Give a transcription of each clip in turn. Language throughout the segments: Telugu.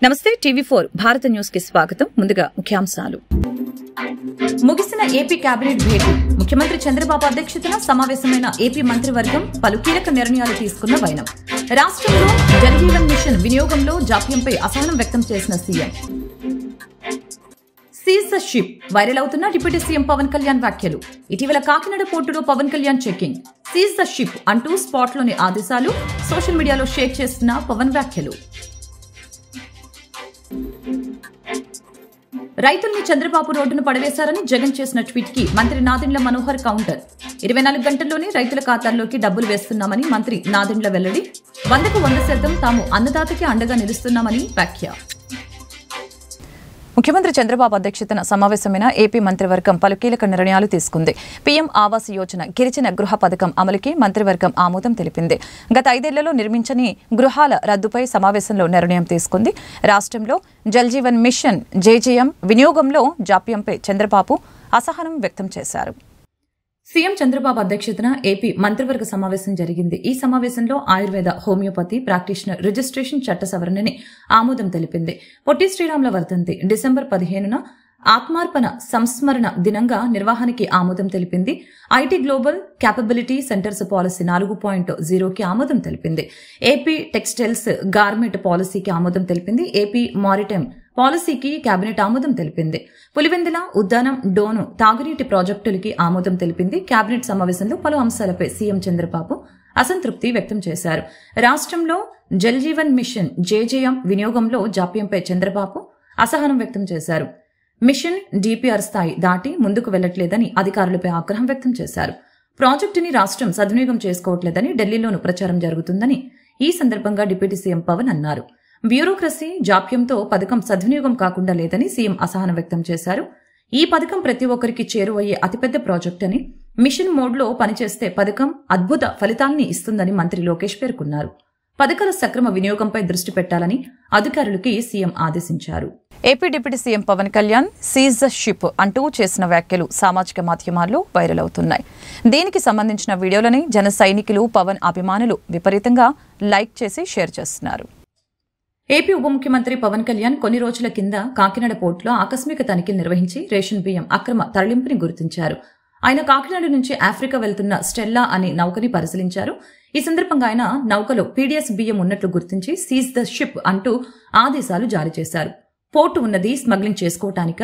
నమస్తే టీవీ4 భారత న్యూస్ కి స్వాగతం. ముందుగా ముఖ్యాంశాలు. ముగిసిన ఏపీ కేబినెట్ భేటీ. ముఖ్యమంత్రి చంద్రబాబు అధ్యక్షతన సమావేశమైన ఏపీ మంత్రివర్గం పలు కీలక నిర్ణయాలు తీసుకున్న వైనం. రాష్ట్రంలో జల్ జీవన్ మిషన్ వినియోగంలో జాప్యంపై అసహనం వ్యక్తం చేసిన CM. Seize the ship. Viral అవుతున్న డిప్యూటీ సీఎం పవన్ కళ్యాణ్ వ్యాఖ్యలు. ఇటీవల కాకినాడ పోర్టులో Pawan Kalyan checking. Seize the ship అంటూ స్పాట్లోని ఆదేశాలు. సోషల్ మీడియాలో షేర్ చేస్తున్న పవన్ వ్యాఖ్యలు. రైతుల్ని చంద్రబాబు రోడ్డును పడవేశారని జగన్ చేసిన ట్వీట్ కి మంత్రి నాదెండ్ల మనోహర్ కౌంటర్. 24 గంటల్లోనే రైతుల ఖాతాల్లోకి డబ్బులు వేస్తున్నామని మంత్రి నాదెండ్ల వెల్లడి. 100% తాము అన్నదాతకి అండగా నిలుస్తున్నామని వ్యాఖ్య. ముఖ్యమంత్రి చంద్రబాబు అధ్యక్షతన సమావేశమైన ఏపీ మంత్రివర్గం పలు కీలక నిర్ణయాలు తీసుకుంది. పీఎం ఆవాస్ యోజన గిరిజన గృహ పథకం అమలుకి మంత్రివర్గం ఆమోదం తెలిపింది. గత 5 ఏళ్లలో నిర్మించని గృహాల రద్దుపై సమావేశంలో నిర్ణయం తీసుకుంది. రాష్ట్రంలో జల్ జీవన్ మిషన్ జేజేఎం వినియోగంలో జాప్యంపై చంద్రబాబు అసహనం వ్యక్తం చేశారు. సీఎం చంద్రబాబు అధ్యక్షతన ఏపీ మంత్రివర్గ సమావేశం జరిగింది. ఈ సమావేశంలో ఆయుర్వేద హోమియోపతి ప్రాక్టీషనర్ రిజిస్ట్రేషన్ చట్ట సవరణని ఆమోదం తెలిపింది. పొట్టి శ్రీరాముల వర్ధంతి డిసెంబర్ 15న ఆత్మార్పణ సంస్మరణ దినంగా నిర్వహణకి ఆమోదం తెలిపింది. IT global capability centers policy 4.0కి ఆమోదం తెలిపింది. ఏపీ టెక్స్టైల్స్ గార్మెంట్ పాలసీకి ఆమోదం తెలిపింది. ఏపీ మారిటైమ్ పాలసీకి కేబినెట్ ఆమోదం తెలిపింది. పులివెందుల ఉద్దానం డోను తాగునీటి ప్రాజెక్టులకి ఆమోదం తెలిపింది. కేబినెట్ సమావేశంలో పలు అంశాలపై సీఎం చంద్రబాబు అసంతృప్తి వ్యక్తం చేశారు. రాష్ట్రంలో జల్ జీవన్ మిషన్ జేజేఎం వినియోగంలో జాప్యంపై చంద్రబాబు అసహనం వ్యక్తం చేశారు. మిషన్ డీపీఆర్ స్థాయి దాటి ముందుకు వెళ్లట్లేదని అధికారులపై ఆగ్రహం వ్యక్తం చేశారు. ప్రాజెక్టుని రాష్ట్రం సద్వినియోగం చేసుకోవట్లేదని ఢిల్లీలోనూ ప్రచారం జరుగుతుందని ఈ సందర్భంగా డిప్యూటీ సీఎం పవన్ అన్నారు. బ్యూరోక్రసీ జాప్యంతో పథకం సద్వినియోగం కాకుండా లేదని సీఎం అసహనం వ్యక్తం చేశారు. ఈ పథకం ప్రతి ఒక్కరికి చేరువయ్యే అతిపెద్ద ప్రాజెక్ట్ అని, మిషన్ మోడ్లో పనిచేస్తే పథకం అద్భుత ఫలితాల్ని ఇస్తుందని మంత్రి లోకేష్ పేర్కొన్నారు. పథకాల సక్రమ వినియోగంపై దృష్టి పెట్టాలని అధికారులకి సీఎం ఆదేశించారు. AP deputy CM Pawan Kalyan seize the ship అంటూ చేసిన వ్యాఖ్యలు సామాజిక మాధ్యమాల్లో వైరల్ అవుతున్నాయి. దీనికి సంబంధించిన వీడియోలని జన సైనికులు, పవన్ అభిమానులు విపరీతంగా లైక్ చేసి షేర్ చేస్తున్నారు. ఏపీ ఉప ముఖ్యమంత్రి పవన్ కళ్యాణ్ కొన్ని రోజుల కింద కాకినాడ పోర్టులో ఆకస్మిక తనిఖీలు నిర్వహించి రేషన్ బియ్యం అక్రమ తరలింపుని గుర్తించారు. ఆయన కాకినాడ నుంచి ఆఫ్రికా వెళ్తున్న స్టెల్లా అనే నౌకని పరిశీలించారు. ఈ సందర్భంగా ఆయన నౌకలో పీడీఎస్ బియ్యం ఉన్నట్లు గుర్తించి సీజ్ ద షిప్ అంటూ ఆదేశాలు జారీ చేశారు. పోర్టు ఉన్నది స్మగ్లింగ్ చేసుకోవటానిక?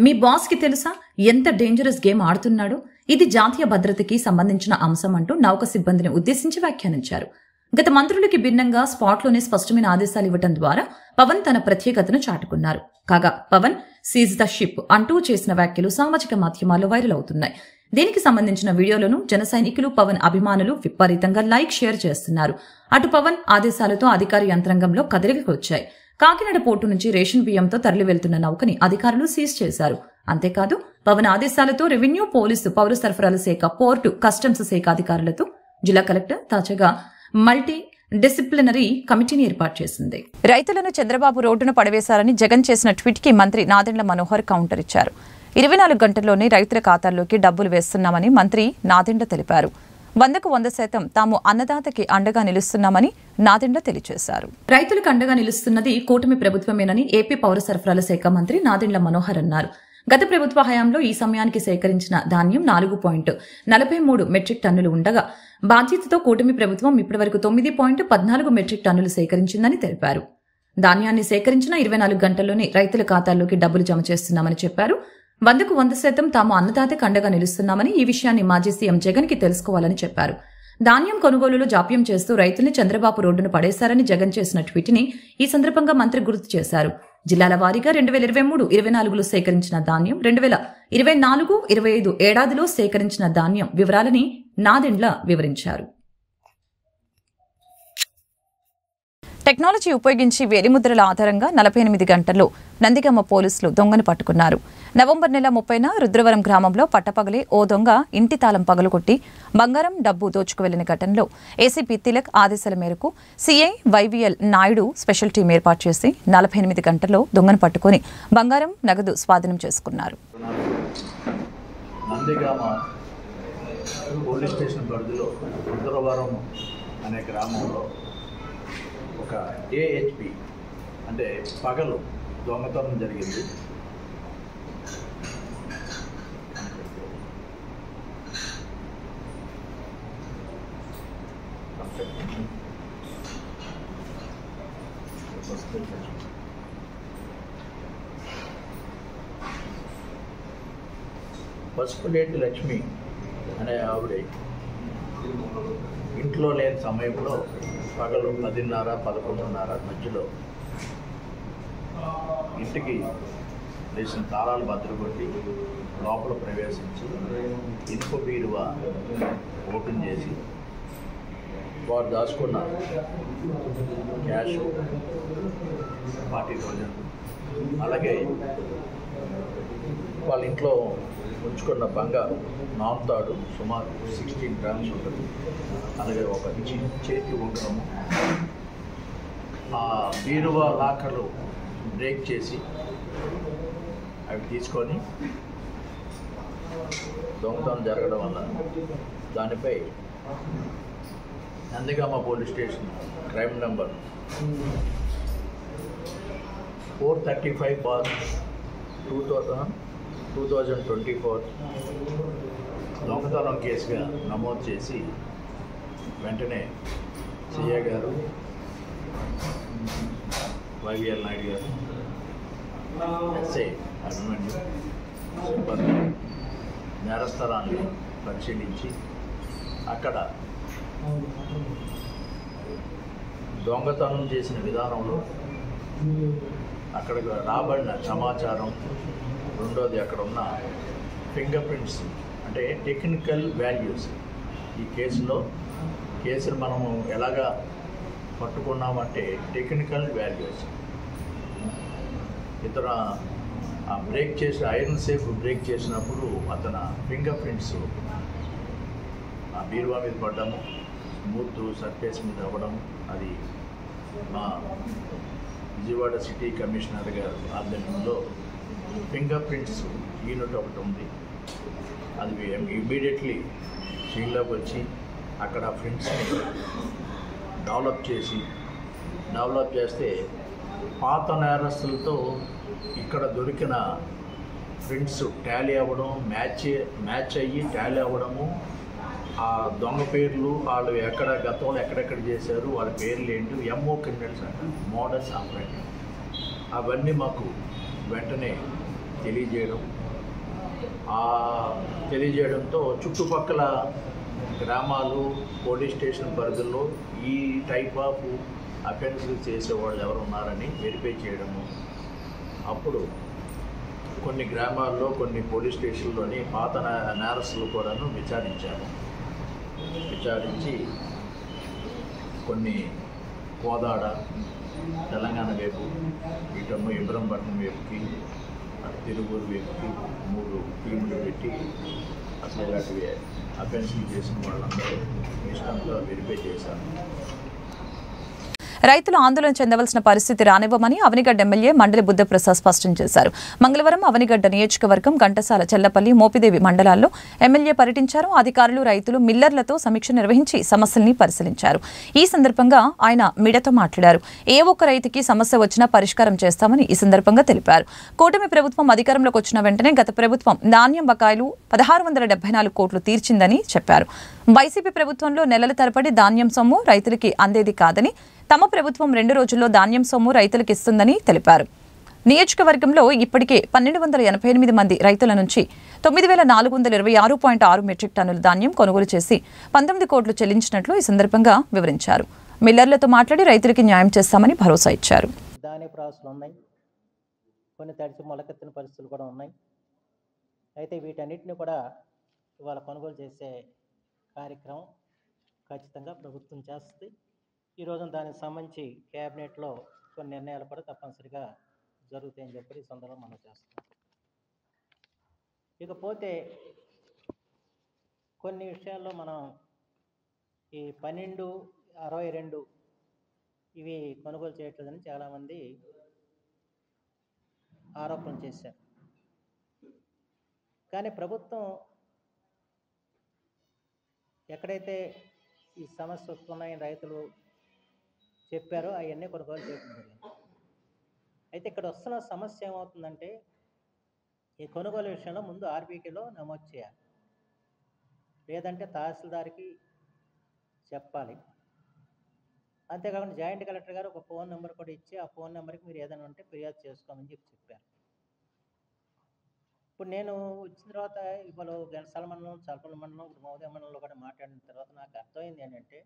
మీ బాస్ కి తెలుసా ఎంత డేంజరస్ గేమ్ ఆడుతున్నాడో? ఇది జాతీయ భద్రతకి సంబంధించిన అంశం అంటూ నౌక సిబ్బందిని ఉద్దేశించి వ్యాఖ్యానించారు. గత మంత్రులకి భిన్నంగా స్పాట్లోనే స్పష్టమైన ఆదేశాలు ఇవ్వడం ద్వారా పవన్ తన ప్రత్యేకతను చాటుకున్నారు. కాగా పవన్ సీజ్ ద షిప్ అంటూ చేసిన వ్యాఖ్యలు సామాజిక మాధ్యమాల్లో వైరల్ అవుతున్నాయి. దీనికి సంబంధించిన వీడియోలను జన సైనికులు, పవన్ అభిమానులు విపరీతంగా లైక్, షేర్ చేస్తున్నారు. అటు పవన్ ఆదేశాలతో అధికార యంత్రాంగంలో కదలికలు వచ్చాయి. కాకినాడ పోర్టు నుంచి రేషన్ బియ్యంతో తరలి వెళ్తున్న నౌకని అధికారులు సీజ్ చేశారు. అంతేకాదు పవన్ ఆదేశాలతో రెవెన్యూ, పోలీసు, పౌర సరఫరాల శాఖ, పోర్టు, కస్టమ్స్ శాఖ అధికారులతో జిల్లా కలెక్టర్ తాజాగా మల్టీ డిసిప్లినరీ కమిటీని ఏర్పాటు చేసింది. రైతులను చంద్రబాబు రోడ్డును పడవేశారని జగన్ చేసిన ట్వీట్ కి మంత్రి నాదెండ్ల మనోహర్ కౌంటర్ ఇచ్చారు. 24 గంటల్లోనే రైతుల ఖాతాల్లోకి డబ్బులు వేస్తున్నామని మంత్రి నాదెండ్ల తెలిపారు. 100% తాము అన్నదాతకి అండగా నిలుస్తున్నామని నాదెండ్ల తెలియజేశారు. రైతులకు అండగా నిలుస్తున్నది కూటమి ప్రభుత్వమేనని ఏపీ పౌర సరఫరాల శాఖ మంత్రి నాదెండ్ల మనోహర్ అన్నారు. గత ప్రభుత్వ హయాంలో ఈ సమయానికి సేకరించిన ధాన్యం 4.43 మెట్రిక్ టన్నులు ఉండగా బాధ్యతతో కూటమి ప్రభుత్వం ఇప్పటివరకు 9.14 మెట్రిక్ టన్నులు సేకరించిందని తెలిపారు. ధాన్యాన్ని సేకరించిన 24 గంటల్లోనే రైతుల ఖాతాల్లోకి డబ్బులు జమ చేస్తున్నామని చెప్పారు. 100% తాము అన్నదాతకు అండగా నిలుస్తున్నామని, ఈ విషయాన్ని మాజీ సీఎం జగన్ కి తెలుసుకోవాలని చెప్పారు. ధాన్యం కొనుగోలులో జాప్యం చేస్తూ రైతుల్ని చంద్రబాబు రోడ్డును పడేశారని జగన్ చేసిన ట్వీట్ని ఈ సందర్భంగా మంత్రి గుర్తు చేశారు. జిల్లాల వారీగా 2023-24లో సేకరించిన ధాన్యం, 2024-25 ఏడాదిలో సేకరించిన ధాన్యం వివరాలని నాదెండ్ల వివరించారు. టెక్నాలజీ ఉపయోగించి వేలిముద్రల ఆధారంగా 48 గంటల్లో నందిగామ పోలీసులు దొంగను పట్టుకున్నారు. నవంబర్ నెల 30న రుద్రవరం గ్రామంలో పట్టపగలే ఓ దొంగ ఇంటి తాళం పగలగొట్టి బంగారం, డబ్బు దోచుకు వెళ్లిన ఘటనలో ఏసీపీ తిలక్ ఆదేశాల మేరకు సీఐ వైవీఎల్ నాయుడు స్పెషల్ టీం ఏర్పాటు చేసి 48 గంటల్లో దొంగను పట్టుకుని బంగారం, నగదు స్వాధీనం చేసుకున్నారు. నందిగామ పోలీస్ స్టేషన్ పరిధిలో రుద్రవరం అనే గ్రామంలో ఒక ఏహెచ్పి అంటే పగలు దొంగతనం జరిగింది. పసుపులేటి లక్ష్మి అనే ఆవిడ ఇంట్లో లేని సమయంలో పగలు 10:30, 11:30 మధ్యలో ఇంటికి వేసిన తాళాలు భద్రకొట్టి లోపల ప్రవేశించి ఇనుప బీరువా ఓపెన్ చేసి వారు దాచుకున్న క్యాష్ 40,000, అలాగే వాళ్ళ ఇంట్లో ఉంచుకున్న బంగారు నాంతాడు సుమారు 16 గ్రామ్స్ ఉంటుంది, అలాగే ఒక చేతి ఉంగరము, ఆ బీరువా లాకర్లు బ్రేక్ చేసి అవి తీసుకొని దొంగతనం జరగడం వల్ల దానిపై Nandigama police station crime number 435/2024 దొంగతనం కేసుగా నమోదు చేసి వెంటనే సిఐ గారు, వైవిఎల్ నాయుడు గారు, ఎస్ఐ అభిమన్యు సిబ్బంది నేరస్థలాన్ని పరిశీలించి అక్కడ దొంగతనం చేసిన విధానంలో అక్కడికి రాబడిన సమాచారం, రెండోది అక్కడ ఉన్న ఫింగర్ ప్రింట్స్ అంటే టెక్నికల్ వాల్యూస్. ఈ కేసును మనము ఎలాగా పట్టుకున్నామంటే టెక్నికల్ వాల్యూస్. ఇతర బ్రేక్ చేసి ఐరన్ సేఫ్ బ్రేక్ చేసినప్పుడు అతని ఫింగర్ ప్రింట్స్ ఆ బీరువా మీద పడ్డము, స్మూత్ సర్ఫేస్ మీద అవ్వడం. అది మా విజయవాడ సిటీ కమిషనర్ గారు ఆధ్వర్యంలో ఫింగర్ ప్రింట్స్ యూనిట్ ఒకటి ఉంది. అది ఇమ్మీడియట్లీ సీన్లోకి వచ్చి అక్కడ ప్రింట్స్ని డెవలప్ చేస్తే పాత నేరస్తులతో ఇక్కడ దొరికిన ప్రింట్స్ టాలీ అవ్వడం, మ్యాచ్ అయ్యి టాలీ అవ్వడము, ఆ దొంగ పేర్లు, వాళ్ళు గతంలో ఎక్కడెక్కడ చేశారు, వాళ్ళ పేర్లు ఏంటి, ఎంఓ క్రిమినల్స్ అంటారు, మోడస్ ఆపరేటివ్, అవన్నీ మాకు వెంటనే తెలియజేయడంతో చుట్టుపక్కల గ్రామాలు, పోలీస్ స్టేషన్ పరిధుల్లో ఈ టైప్ ఆఫ్ అఫెన్సెస్ చేసేవాళ్ళు ఎవరు ఉన్నారని వెరిఫై చేయడము. అప్పుడు కొన్ని గ్రామాల్లో, కొన్ని పోలీస్ స్టేషన్లోని పాత నేరస్తులు కూడాను విచారించి కొన్ని కోదాడ, తెలంగాణ వైపు, ఇటమ్మ ఇబ్రహంపట్నం వైపుకి, అటు తిరువూరు వైపుకి 3 టీములు పెట్టి అసలు ఇలాంటివి అఫెన్స్లు చేసిన వాళ్ళందరూ ఇష్టంతో వెరిఫై చేశారు. రైతులు ఆందోళన చెందవలసిన పరిస్థితి రానివ్వమని అవనిగడ్డ ఎమ్మెల్యే మండలి బుద్ధప్రసాద్ స్పష్టం చేశారు. మంగళవారం అవనిగడ్డ నియోజకవర్గం ఘంటసాల, చెల్లపల్లి, మోపిదేవి మండలాల్లో ఎమ్మెల్యే పర్యటించారు. అధికారులు, రైతులు, మిల్లర్లతో సమీక్ష నిర్వహించి సమస్యల్ని పరిశీలించారు. ఈ సందర్భంగా ఆయన మీడియాతో మాట్లాడారు. ఏ ఒక్క రైతుకి సమస్య వచ్చినా పరిష్కారం చేస్తామని ఈ సందర్భంగా తెలిపారు. కూటమి ప్రభుత్వం అధికారంలోకి వచ్చిన వెంటనే గత ప్రభుత్వం ధాన్యం బకాయిలు 1674 కోట్లు తీర్చిందని చెప్పారు. వైసీపీ ప్రభుత్వంలో నెలల తరబడి ధాన్యం సొమ్ము రైతులకి అందేది కాదని, తమ ప్రభుత్వం 2 రోజుల్లో ధాన్యం సొమ్ము రైతులకు ఇస్తుందని తెలిపారు. నియోజకవర్గంలో ఇప్పటికే 1288 మంది రైతుల నుంచి 9426.6 మెట్రిక్ టన్నుల ధాన్యం కొనుగోలు చేసి 19 కోట్లు చెల్లించినట్లు ఈ సందర్భంగా వివరించారు. మిల్లర్లతో మాట్లాడి రైతులకి న్యాయం చేస్తామని భరోసా ఇచ్చారు. ధాన్య ప్రాసెస్లు ఉన్నాయి, కొన్ని తడిసి మొలకెత్తిన పరిస్థితులు కూడా ఉన్నాయి. అయితే వీటన్నిటిని కూడా ఇవాళ కొనుగోలు చేసే కార్యక్రమం ఖచ్చితంగా ప్రభుత్వం చేస్తుంది. ఈరోజు దానికి సంబంధించి క్యాబినెట్లో కొన్ని నిర్ణయాలు కూడా తప్పనిసరిగా జరుగుతాయని చెప్పి ఈ సందర్భంలో మనం చేస్తాం. ఇకపోతే కొన్ని విషయాల్లో మనం ఈ 1262 ఇవి కొనుగోలు చేయట్లేదని చాలామంది ఆరోపణ చేశారు. కానీ ప్రభుత్వం ఎక్కడైతే ఈ సమస్య వస్తున్నాయని రైతులు చెప్పారో అవన్నీ కొనుగోలు చేయడం జరిగింది. అయితే ఇక్కడ వస్తున్న సమస్య ఏమవుతుందంటే ఈ కొనుగోలు విషయంలో ముందు ఆర్బీకేలో నమోదు చేయాలి, లేదంటే తహసీల్దార్కి చెప్పాలి. అంతేకాకుండా జాయింట్ కలెక్టర్ గారు ఒక ఫోన్ నెంబర్ కూడా ఇచ్చి ఆ ఫోన్ నెంబర్కి మీరు ఏదైనా ఉంటే ఫిర్యాదు చేసుకోమని చెప్పారు. ఇప్పుడు నేను వచ్చిన తర్వాత ఇవాళ గెలసాల మండలం, చలపల మండలం, ఇప్పుడు మహోదయ మండలంలో కూడా మాట్లాడిన తర్వాత నాకు అర్థమైంది ఏంటంటే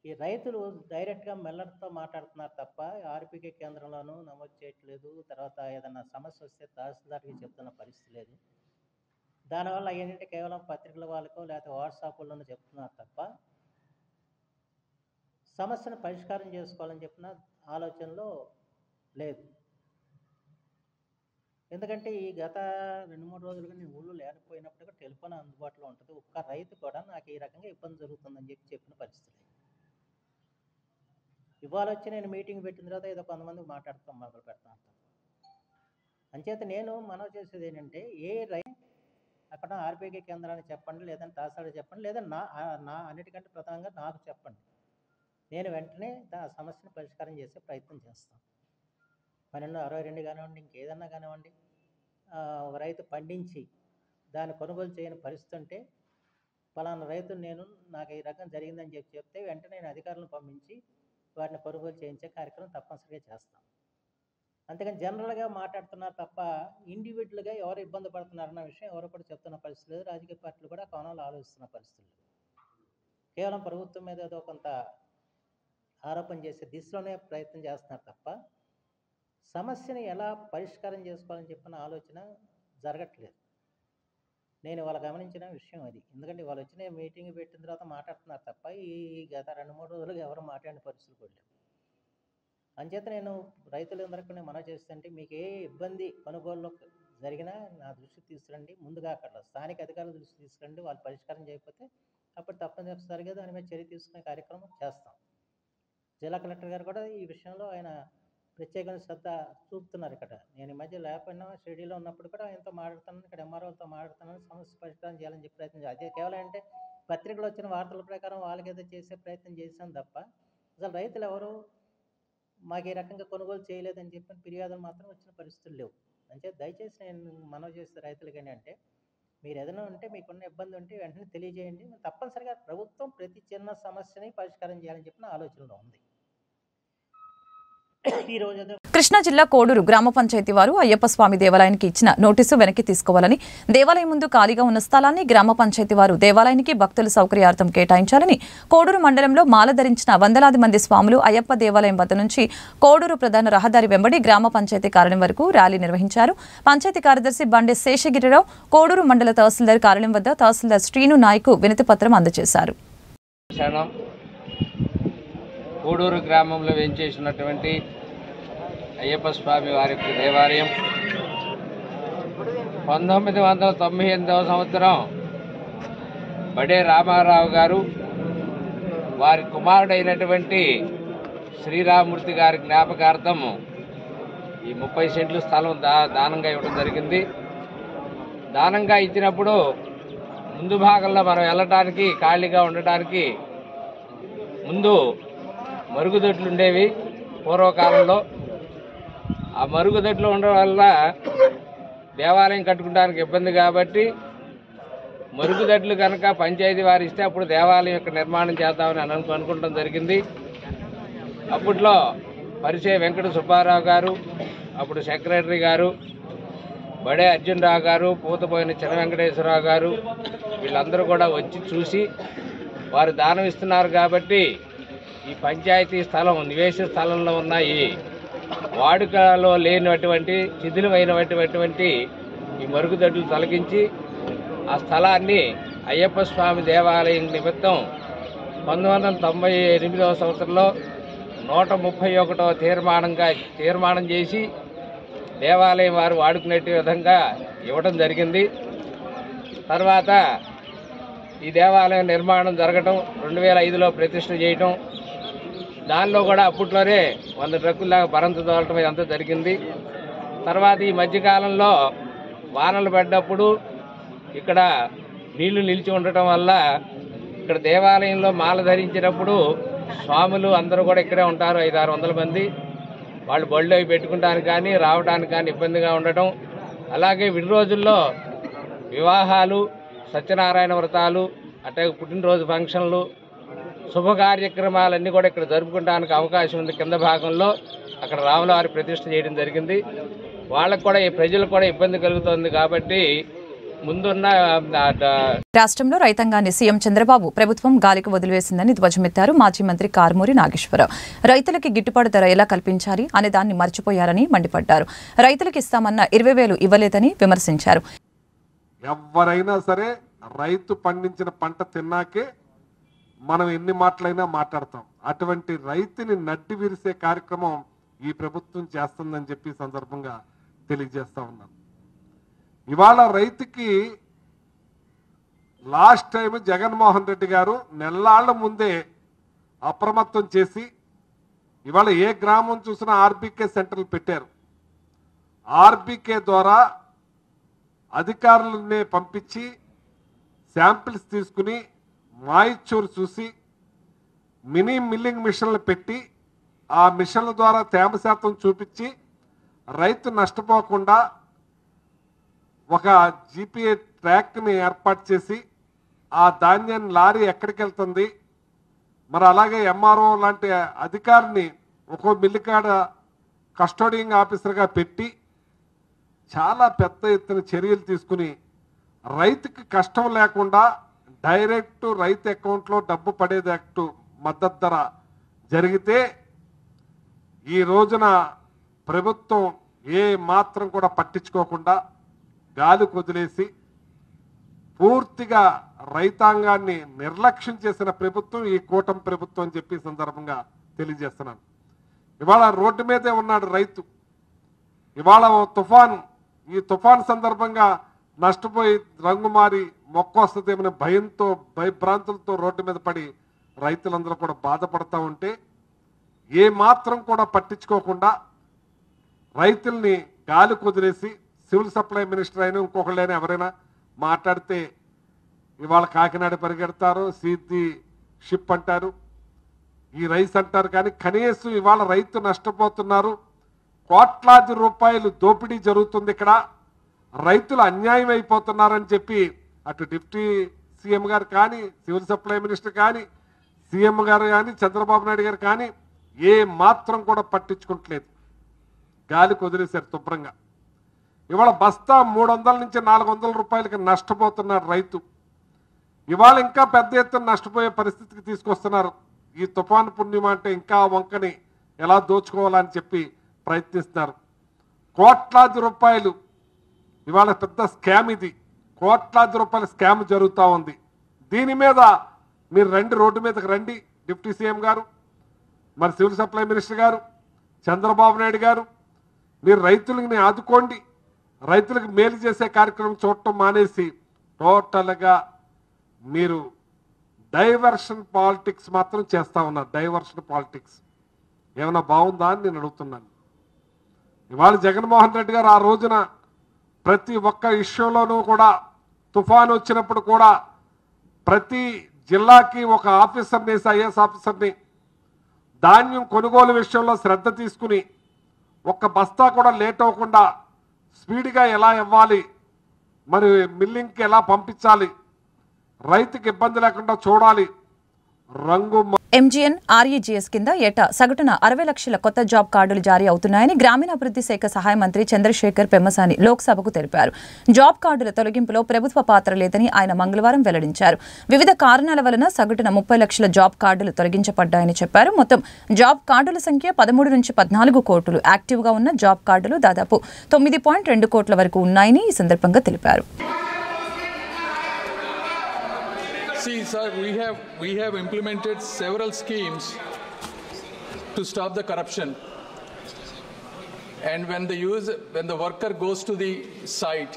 ఈ రైతులు డైరెక్ట్గా మెల్లర్తో మాట్లాడుతున్నారు తప్ప ఆర్బీకే కేంద్రంలోనూ నమోదు చేయట్లేదు. తర్వాత ఏదైనా సమస్య వస్తే తహసీల్దార్కి చెప్తున్న పరిస్థితి లేదు. దానివల్ల ఏంటంటే కేవలం పత్రికల వాళ్ళకో లేకపోతే వాట్సాప్లోనూ చెప్తున్నారు తప్ప సమస్యను పరిష్కారం చేసుకోవాలని చెప్పిన ఆలోచనలో లేదు. ఎందుకంటే ఈ గత 2-3 రోజులుగా నేను ఊళ్ళో లేకపోయినప్పుడు కూడా టెలిఫోన్ అందుబాటులో ఉంటుంది. ఒక్క రైతు కూడా నాకు ఈ రకంగా ఇబ్బంది జరుగుతుందని చెప్పిన పరిస్థితి. ఇవాళ వచ్చి నేను మీటింగ్ పెట్టిన తర్వాత ఏదో కొంతమందికి మాట్లాడతాం మొదలు పెడతాను. అంచేత నేను మనవి చేసేది ఏంటంటే ఏ రైతు అక్కడ ఆర్బీకే కేంద్రాన్ని చెప్పండి, లేదంటే తహసీల్దార్ చెప్పండి, లేదా నా అన్నిటికంటే ప్రధానంగా నాకు చెప్పండి. నేను వెంటనే ఆ సమస్యను పరిష్కారం చేసే ప్రయత్నం చేస్తాను. 1262 కానివ్వండి, ఇంకేదన్నా కానివ్వండి, ఒక రైతు పండించి దాన్ని కొనుగోలు చేయని పరిస్థితి ఉంటే ఫలానా రైతు నాకు ఈ రకం జరిగిందని చెప్తే వెంటనే నేను అధికారులను పంపించి వాటిని కొనుగోలు చేయించే కార్యక్రమం తప్పనిసరిగా చేస్తాం. అంతేకాని జనరల్గా మాట్లాడుతున్నారు తప్ప ఇండివిజువల్గా ఎవరు ఇబ్బంది పడుతున్నారన్న విషయం ఎవరు కూడా చెప్తున్న పరిస్థితి లేదు. రాజకీయ పార్టీలు కూడా కోణంలో ఆలోచిస్తున్న పరిస్థితులు. కేవలం ప్రభుత్వం మీద ఏదో కొంత ఆరోపణ చేసే దిశలోనే ప్రయత్నం చేస్తున్నారు తప్ప సమస్యని ఎలా పరిష్కారం చేసుకోవాలని చెప్పిన ఆలోచన జరగట్లేదు. నేను వాళ్ళ గమనించిన విషయం అది. ఎందుకంటే వాళ్ళు వచ్చిన మీటింగ్ పెట్టిన తర్వాత మాట్లాడుతున్నారు తప్ప ఈ గత 2-3 రోజులుగా ఎవరు మాట్లాడిన పరిస్థితులు కూడా లేవు. అంచేత నేను రైతులందరికీ నేను మనవి చేస్తుంటే మీకు ఏ ఇబ్బంది కొనుగోలులో జరిగినా నా దృష్టికి తీసుకురండి. ముందుగా అక్కడ స్థానిక అధికారుల దృష్టికి తీసుకురండి. వాళ్ళు పరిష్కారం చేయకపోతే అప్పుడు తప్పనిసరిగా దాని మీద చర్య తీసుకునే కార్యక్రమం చేస్తాం. జిల్లా కలెక్టర్ గారు కూడా ఈ విషయంలో ఆయన ప్రత్యేకమైన శ్రద్ధ చూపుతున్నారు. ఇక్కడ నేను ఈ మధ్య లేకపోయినా షెడ్యూల్లో ఉన్నప్పుడు కూడా ఆయనతో మాట్లాడుతున్నాను, ఇక్కడ ఎంఆర్ఓతో మాట్లాడుతున్నాను, సమస్య పరిష్కారం చేయాలని చెప్పి ప్రయత్నం చేయాలి. అదే కేవలం అంటే పత్రికలు వచ్చిన వార్తల ప్రకారం వాళ్ళకేదో చేసే ప్రయత్నం చేశాను తప్ప అసలు రైతులు ఎవరు మాకు ఈ రకంగా కొనుగోలు చేయలేదని చెప్పిన ఫిర్యాదులు మాత్రం వచ్చిన పరిస్థితులు లేవు. అంటే దయచేసి నేను మనవి చేసే రైతులకి ఏంటంటే మీరు ఏదైనా ఉంటే మీకున్న ఇబ్బంది ఉంటే వెంటనే తెలియజేయండి. తప్పనిసరిగా ప్రభుత్వం ప్రతి చిన్న సమస్యని పరిష్కారం చేయాలని చెప్పిన ఆలోచనలో ఉంది. కృష్ణా జిల్లా కోడూరు గ్రామ పంచాయతీ వారు అయ్యప్ప స్వామి దేవాలయానికి ఇచ్చిన నోటీసు వెనక్కి తీసుకోవాలని, దేవాలయం ముందు ఖాళీగా ఉన్న స్థలాన్ని గ్రామ పంచాయతీ వారు దేవాలయానికి భక్తుల సౌకర్యార్థం కేటాయించాలని కోడూరు మండలంలో మాల ధరించిన వందలాది మంది స్వాములు అయ్యప్ప దేవాలయం వద్ద నుంచి కోడూరు ప్రధాన రహదారి వెంబడి గ్రామ పంచాయతీ కార్యాలయం వరకు ర్యాలీ నిర్వహించారు. పంచాయతీ కార్యదర్శి బండే శేషగిరిరావు కోడూరు మండల తహసీల్దార్ కార్యాలయం వద్ద తహసీల్దార్ శ్రీను నాయక్ వినతి పత్రం అందజేశారు. కోడూరు గ్రామంలో వేంచేసినటువంటి అయ్యప్ప స్వామి వారి దేవాలయం 1998వ సంవత్సరం బడే రామారావు గారు వారి కుమారుడైనటువంటి శ్రీరామూర్తి గారి జ్ఞాపకార్థం ఈ 30 సెంట్లు స్థలం దానంగా ఇవ్వడం జరిగింది. దానంగా ఇచ్చినప్పుడు ముందు భాగంలో మనం వెళ్ళటానికి ఖాళీగా ఉండటానికి ముందు మరుగుదొడ్లు ఉండేవి పూర్వకాలంలో. ఆ మరుగుదొడ్లు ఉండడం వల్ల దేవాలయం కట్టుకోవడానికి ఇబ్బంది కాబట్టి మరుగుదొడ్లు కనుక పంచాయతీ వారు ఇస్తే అప్పుడు దేవాలయం ఇక్కడ నిర్మాణం చేద్దామని అనుకుంటం జరిగింది. అప్పట్లో పరిచయ వెంకట సుబ్బారావు గారు, అప్పుడు సెక్రటరీ గారు, బడే అర్జునరావు గారు, పూతపోయిన చిన్న వెంకటేశ్వరరావు గారు వీళ్ళందరూ కూడా వచ్చి చూసి వారు దానం ఇస్తున్నారు కాబట్టి ఈ పంచాయతీ స్థలం నివేశ స్థలంలో ఉన్న ఈ వాడుకలో లేనటువంటి శిథిలమైనటువంటి ఈ మరుగుదొడ్లు తొలగించి ఆ స్థలాన్ని అయ్యప్ప స్వామి దేవాలయం నిమిత్తం 1998వ సంవత్సరంలో 131వ తీర్మానం చేసి దేవాలయం వారు వాడుకునే విధంగా ఇవ్వడం జరిగింది. తర్వాత ఈ దేవాలయం నిర్మాణం జరగటం 2005లో ప్రతిష్ఠ చేయటం, దానిలో కూడా అప్పట్లోనే 100 ట్రక్కుల్లాగా పరంత తోలటం ఇదంతా జరిగింది. తర్వాత ఈ మధ్యకాలంలో వానలు పడ్డప్పుడు ఇక్కడ నీళ్లు నిలిచి ఉండటం వల్ల ఇక్కడ దేవాలయంలో మాల ధరించినప్పుడు స్వాములు అందరూ కూడా ఇక్కడే ఉంటారు, 500-600 మంది. వాళ్ళు బళ్ళు అవి పెట్టుకోవడానికి కానీ రావడానికి కానీ ఇబ్బందిగా ఉండటం, అలాగే విడి రోజుల్లో వివాహాలు, సత్యనారాయణ వ్రతాలు, అట్లాగే పుట్టినరోజు ఫంక్షన్లు, శుభ కార్యక్రమాలన్నీ కూడా ఇక్కడ జరుపుకోవడానికి అవకాశం ఉంది. కింద భాగంలో అక్కడ రాములవారి ప్రతిష్ఠ చేయడం జరిగింది. వాళ్ళకు కూడా ఈ ప్రజలకు కూడా ఇబ్బంది కలుగుతోంది కాబట్టి ముందున్న రాష్ట్రంలో రైతాంగాన్ని సీఎం చంద్రబాబు ప్రభుత్వం గాలికి వదిలివేసిందని ధ్వజమెత్తారు మాజీ మంత్రి కారుమూరి నాగేశ్వరరావు. రైతులకి గిట్టుబాటు ధర ఎలా కల్పించాలి అనే దాన్ని మర్చిపోయారని మండిపడ్డారు. రైతులకు ఇస్తామన్న 20,000 ఇవ్వలేదని విమర్శించారు. ఎవరైనా సరే రైతు పండించిన పంట తిన్నాకే మనం ఎన్ని మాటలైనా మాట్లాడతాం. అటువంటి రైతుని నడ్డి విరిసే కార్యక్రమం ఈ ప్రభుత్వం చేస్తుందని చెప్పి సందర్భంగా తెలియజేస్తా ఉన్నాను. ఇవాళ రైతుకి లాస్ట్ టైం జగన్మోహన్ రెడ్డి గారు నెల్లాళ్ల ముందే అప్రమత్తం చేసి ఇవాళ ఏ గ్రామం చూసినా ఆర్బీకే సెంటర్లు పెట్టారు. ఆర్బీకే ద్వారా అధికారులనే పంపించి శాంపిల్స్ తీసుకుని మాయిచ్చూరు చూసి మినీ మిల్లింగ్ మిషన్లు పెట్టి ఆ మిషన్ల ద్వారా తేమ శాతం చూపించి రైతు నష్టపోకుండా ఒక జీపీఏ ట్రాక్ని ఏర్పాటు చేసి ఆ ధాన్యాన్ని లారీ ఎక్కడికి వెళ్తుంది, మరి అలాగే ఎంఆర్ఓ లాంటి అధికారిని ఒక్కో మిల్లికాడ కస్టోడియింగ్ ఆఫీసర్గా పెట్టి చాలా పెద్ద ఎత్తున చర్యలు తీసుకుని రైతుకి కష్టం లేకుండా డైరెక్ట్ రైతు అకౌంట్లో డబ్బు పడేటట్టు మద్దతు ధర జరిగితే ఈ రోజున ప్రభుత్వం ఏ మాత్రం కూడా పట్టించుకోకుండా గాలి వదిలేసి పూర్తిగా రైతాంగాన్ని నిర్లక్ష్యం చేసిన ప్రభుత్వం ఈ కూటమి ప్రభుత్వం అని చెప్పి సందర్భంగా తెలియజేస్తున్నాను. ఇవాళ రోడ్డు మీదే ఉన్నాడు రైతు. ఇవాళ ఈ తుఫాన్ సందర్భంగా నష్టపోయి రంగు మారి మొక్క వస్తుందేమనే భయంతో భయభ్రాంతులతో రోడ్డు మీద పడి రైతులందరూ కూడా బాధపడతా ఉంటే ఏ మాత్రం కూడా పట్టించుకోకుండా రైతుల్ని గాలి కుదిరేసి సివిల్ సప్లై మినిస్టర్ అయినా ఇంకొకళ్ళైనా ఎవరైనా మాట్లాడితే ఇవాళ కాకినాడ పరిగెడతారు, సీతి షిప్ అంటారు, ఈ రైస్ అంటారు. కానీ కనీసం ఇవాళ రైతు నష్టపోతున్నారు, కోట్లాది రూపాయలు దోపిడీ జరుగుతుంది, ఇక్కడ రైతులు అన్యాయం అయిపోతున్నారని చెప్పి అటు డిప్యూటీ సీఎం గారు కానీ, సివిల్ సప్లై మినిస్టర్ కానీ, సీఎం గారు కానీ, చంద్రబాబు నాయుడు గారు కానీ ఏ మాత్రం కూడా పట్టించుకోవట్లేదు. గాలికి వదిలేశారు శుభ్రంగా. ఇవాళ బస్తా 300 నుంచి 400 రూపాయలకి నష్టపోతున్నాడు రైతు. ఇవాళ ఇంకా పెద్ద ఎత్తున నష్టపోయే పరిస్థితికి తీసుకొస్తున్నారు. ఈ తుఫాను పుణ్యం అంటే ఇంకా వంకని ఎలా దోచుకోవాలని చెప్పి ప్రయత్నిస్తున్నారు. కోట్లాది రూపాయలు ఇవాళ పెద్ద స్కామ్, ఇది కోట్లాది రూపాయల స్కామ్ జరుగుతూ ఉంది. దీని మీద మీరు రోడ్డు మీదకి రండి, డిప్యూటీ సీఎం గారు, మరి సివిల్ సప్లై మినిస్టర్ గారు, చంద్రబాబు నాయుడు గారు, మీరు రైతులని ఆదుకోండి. రైతులకు మేలు చేసే కార్యక్రమం చూడటం మానేసి టోటల్గా మీరు డైవర్షన్ పాలిటిక్స్ మాత్రం చేస్తూ ఉన్నారు. డైవర్షన్ పాలిటిక్స్ ఏమైనా బాగుందా అని నేను అడుగుతున్నాను. ఇవాళ జగన్మోహన్ రెడ్డి గారు ఆ రోజున ప్రతి ఒక్క ఇష్యూలోనూ కూడా తుఫాను వచ్చినప్పుడు కూడా ప్రతి జిల్లాకి ఒక ఆఫీసర్ని, ఐఏఎస్ ఆఫీసర్ని ధాన్యం కొనుగోలు విషయంలో శ్రద్ధ తీసుకుని ఒక్క బస్తా కూడా లేట్ అవ్వకుండా స్పీడ్గా ఎలా ఇవ్వాలి, మరి మిల్లింగ్కి ఎలా పంపించాలి, రైతుకి ఇబ్బంది లేకుండా చూడాలి. ఎంజీఎన్ ఆర్ఈజీఎస్ కింద ఏటా సగటున 60 లక్షల కొత్త జాబ్ కార్డులు జారీ అవుతున్నాయని గ్రామీణాభివృద్ధి శాఖ సహాయ మంత్రి చంద్రశేఖర్ పెమ్మసాని లోక్సభకు తెలిపారు. జాబ్ కార్డుల తొలగింపులో ప్రభుత్వ పాత్ర లేదని ఆయన మంగళవారం వెల్లడించారు. వివిధ కారణాల వలన సగటున 30 లక్షల జాబ్ కార్డులు తొలగించబడ్డాయని చెప్పారు. మొత్తం జాబ్ కార్డుల సంఖ్య 13 నుంచి 14 కోట్లు. యాక్టివ్గా ఉన్న జాబ్ కార్డులు దాదాపు 9.2 కోట్ల వరకు ఉన్నాయని ఈ సందర్భంగా తెలిపారు. See, sir, we have implemented several schemes to stop the corruption. And when the worker goes to the site,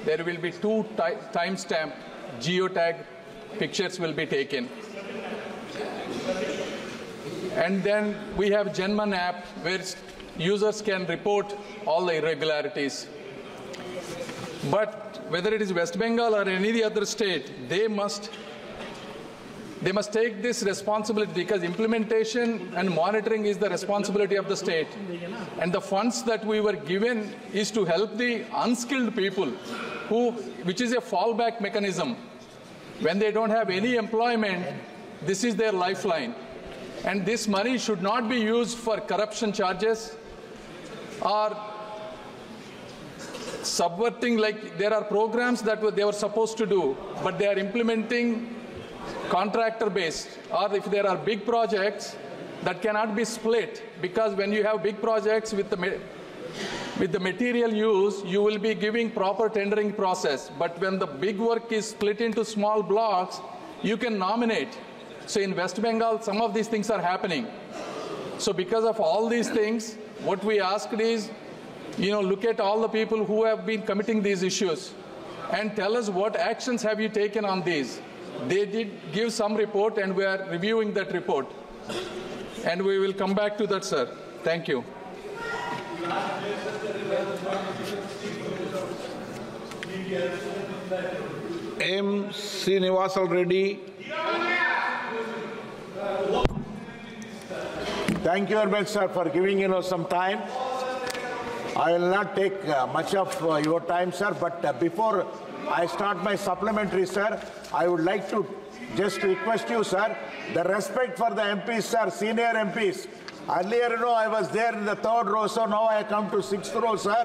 there will be 2 timestamp geotag pictures will be taken. And then we have Janman app where users can report all the irregularities. But whether it is West Bengal or any other state, they must They must take this responsibility because implementation and monitoring is the responsibility of the state. And the funds that we were given is to help the unskilled people which is a fallback mechanism. When they don't have any employment, this is their lifeline. And this money should not be used for corruption charges or subverting, like there are programs that they were supposed to do, but they are implementing contractor based, or if there are big projects that cannot be split, because when you have big projects with the material use, you will be giving proper tendering process. But when the big work is split into small blocks, you can nominate. So in West Bengal, some of these things are happening. So because of all these things, what we asked is, look at all the people who have been committing these issues and tell us what actions have you taken on these. They did give some report and we are reviewing that report. And we will come back to that, sir. Thank you. M. Srinivasal Reddy. Thank you very much, sir, for giving some time. I will not take much of your time, sir, but before I start my supplementary, sir, I would like to just request you, sir, the respect for the MPs, sir, senior MPs. Earlier, I was there in the 3rd row, so now I come to 6th row, sir.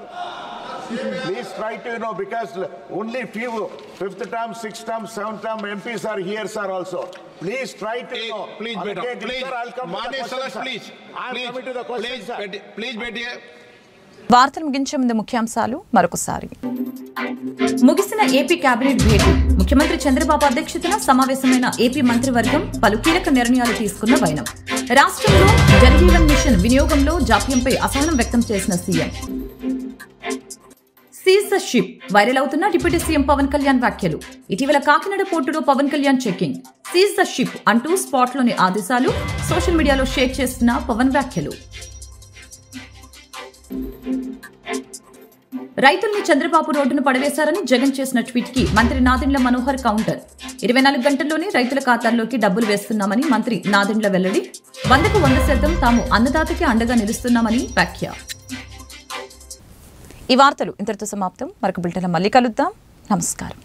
Please try to, because only few 5th term, 6th term, 7th term MPs are here, sir, also. Please try to, please, beta, please, sir, I'll come to the question, please, I'm coming to the question, sir. Please, beta. వార్తలు ముగించే ముందు ముఖ్యాంశాలు మరొకసారి. ముగిసిన ఏపీ కేబినెట్ భేటీ. ముఖ్యమంత్రి చంద్రబాబు అధ్యక్షతన సమావేశమైన ఏపీ మంత్రివర్గం పలు కీలక నిర్ణయాలు తీసుకున్న వైనం. రాష్ట్రంలో జలజీవన్ మిషన్ వినియోగంలో జాప్యంపై అసహనం వ్యక్తం చేసిన CM. Seize the ship. Viral అవుతున్న డిప్యూటీ సీఎం పవన్ కళ్యాణ్ వ్యాఖ్యలు. ఇటీవల కాకినాడ పోర్టులో Pawan Kalyan checking. Seize the ship అంటూ స్పాట్లోని ఆదేశాలు సోషల్ మీడియాలో షేర్ చేస్తున్న పవన్ వ్యాఖ్యలు. రైతుల్ని చంద్రబాబు రోడ్డును పడవేశారని జగన్ చేసిన ట్వీట్ కి మంత్రి నాదెండ్ల మనోహర్ కౌంటర్. 24 గంటల్లోనే రైతుల ఖాతాల్లోకి డబ్బులు వేస్తున్నామని మంత్రి నాదెండ్ల వెల్లడి. 100కు 100% తాము అన్నదాతకి అండగా నిలుస్తున్నామని వ్యాఖ్య. ఈ వార్తలు ఇంతటితో సమాప్తం. మరొక బులెటిన్లో మళ్ళీ కలుద్దాం. నమస్కారం.